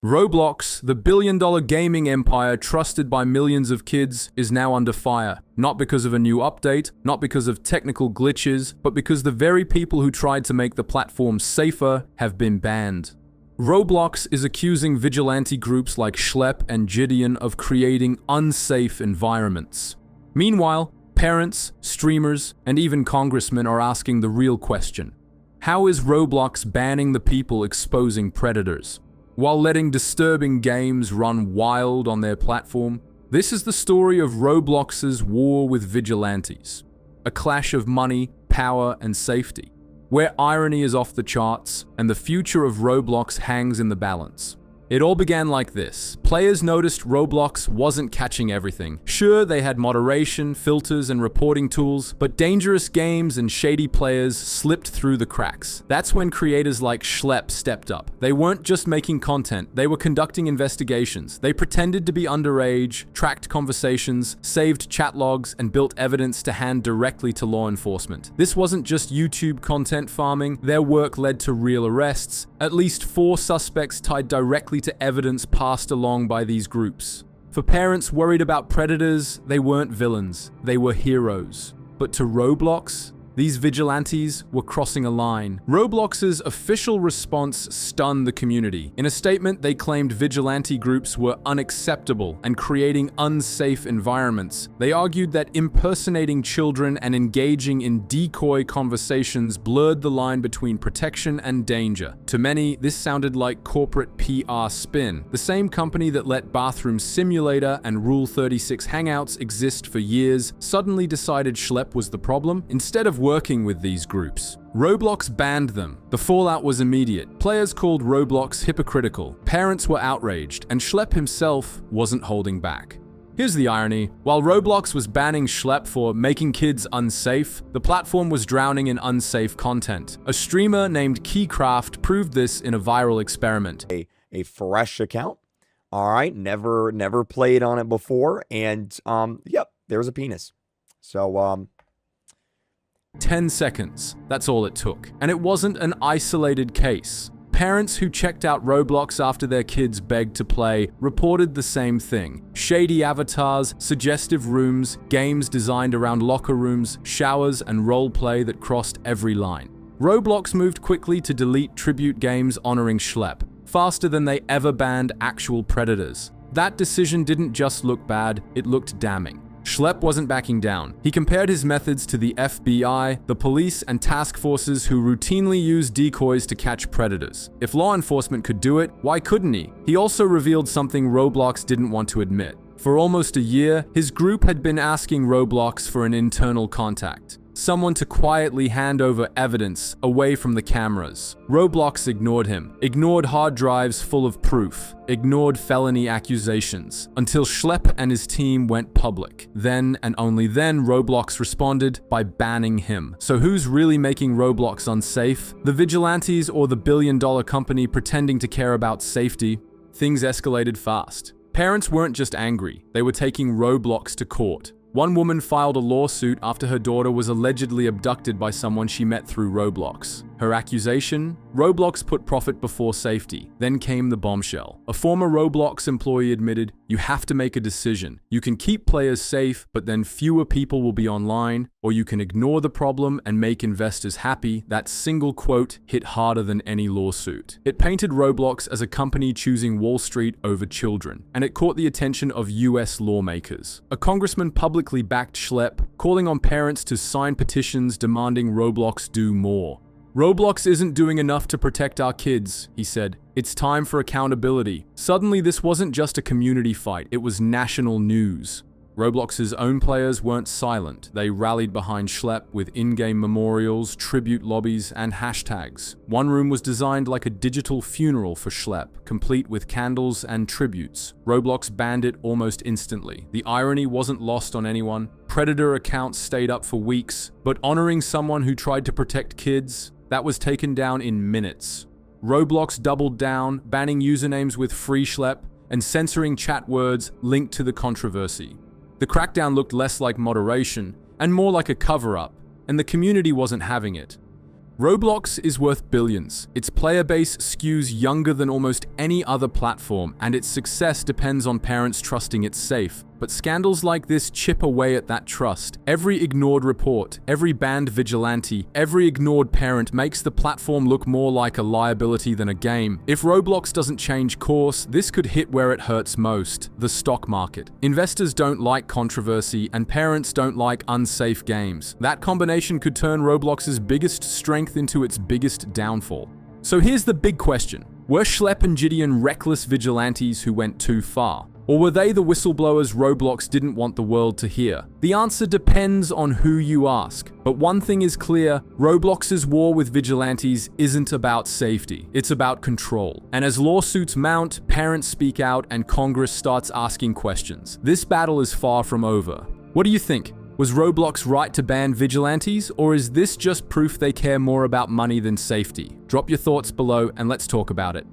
Roblox, the billion-dollar gaming empire trusted by millions of kids, is now under fire. Not because of a new update, not because of technical glitches, but because the very people who tried to make the platform safer have been banned. Roblox is accusing vigilante groups like Schlep and Jidion of creating unsafe environments. Meanwhile, parents, streamers, and even congressmen are asking the real question. How is Roblox banning the people exposing predators, while letting disturbing games run wild on their platform? This is the story of Roblox's war with vigilantes. A clash of money, power, and safety, where irony is off the charts and the future of Roblox hangs in the balance. It all began like this. Players noticed Roblox wasn't catching everything. Sure, they had moderation, filters, and reporting tools, but dangerous games and shady players slipped through the cracks. That's when creators like Schlep stepped up. They weren't just making content, they were conducting investigations. They pretended to be underage, tracked conversations, saved chat logs, and built evidence to hand directly to law enforcement. This wasn't just YouTube content farming. Their work led to real arrests. At least 4 suspects tied directly to evidence passed along by these groups. For parents worried about predators, they weren't villains, they were heroes. But to Roblox, these vigilantes were crossing a line. Roblox's official response stunned the community. In a statement, they claimed vigilante groups were unacceptable and creating unsafe environments. They argued that impersonating children and engaging in decoy conversations blurred the line between protection and danger. To many, this sounded like corporate PR spin. The same company that let Bathroom Simulator and Rule 36 Hangouts exist for years suddenly decided Schlep was the problem. Instead of working with these groups, Roblox banned them. The fallout was immediate. Players called Roblox hypocritical. Parents were outraged, and Schlep himself wasn't holding back. Here's the irony. While Roblox was banning Schlep for making kids unsafe, the platform was drowning in unsafe content. A streamer named Keycraft proved this in a viral experiment. A fresh account. All right, never played on it before, and yep, there's a penis. So 10 seconds. That's all it took. And it wasn't an isolated case. Parents who checked out Roblox after their kids begged to play reported the same thing. Shady avatars, suggestive rooms, games designed around locker rooms, showers, and roleplay that crossed every line. Roblox moved quickly to delete tribute games honoring Schlep, faster than they ever banned actual predators. That decision didn't just look bad, it looked damning. Schlep wasn't backing down. He compared his methods to the FBI, the police, and task forces who routinely use decoys to catch predators. If law enforcement could do it, why couldn't he? He also revealed something Roblox didn't want to admit. For almost a year, his group had been asking Roblox for an internal contact. Someone to quietly hand over evidence away from the cameras. Roblox ignored him, ignored hard drives full of proof, ignored felony accusations, until Schlep and his team went public. Then, and only then, Roblox responded by banning him. So who's really making Roblox unsafe? The vigilantes or the billion-dollar company pretending to care about safety? Things escalated fast. Parents weren't just angry, they were taking Roblox to court. One woman filed a lawsuit after her daughter was allegedly abducted by someone she met through Roblox. Her accusation? Roblox put profit before safety. Then came the bombshell. A former Roblox employee admitted, "You have to make a decision. You can keep players safe, but then fewer people will be online, or you can ignore the problem and make investors happy." That single quote hit harder than any lawsuit. It painted Roblox as a company choosing Wall Street over children, and it caught the attention of US lawmakers. A congressman publicly backed Schlep, calling on parents to sign petitions demanding Roblox do more. "Roblox isn't doing enough to protect our kids," he said. "It's time for accountability." Suddenly, this wasn't just a community fight, it was national news. Roblox's own players weren't silent. They rallied behind Schlep with in-game memorials, tribute lobbies, and hashtags. One room was designed like a digital funeral for Schlep, complete with candles and tributes. Roblox banned it almost instantly. The irony wasn't lost on anyone. Predator accounts stayed up for weeks, but honoring someone who tried to protect kids, that was taken down in minutes. Roblox doubled down, banning usernames with free Schlep and censoring chat words linked to the controversy. The crackdown looked less like moderation and more like a cover-up, and the community wasn't having it. Roblox is worth billions. Its player base skews younger than almost any other platform, and its success depends on parents trusting it's safe. But scandals like this chip away at that trust. Every ignored report, every banned vigilante, every ignored parent makes the platform look more like a liability than a game. If Roblox doesn't change course, this could hit where it hurts most: the stock market. Investors don't like controversy, and parents don't like unsafe games. That combination could turn Roblox's biggest strength into its biggest downfall. So here's the big question. Were Schlep and Jidion reckless vigilantes who went too far? Or were they the whistleblowers Roblox didn't want the world to hear? The answer depends on who you ask. But one thing is clear, Roblox's war with vigilantes isn't about safety, it's about control. And as lawsuits mount, parents speak out, and Congress starts asking questions. This battle is far from over. What do you think? Was Roblox right to ban vigilantes, or is this just proof they care more about money than safety? Drop your thoughts below and let's talk about it.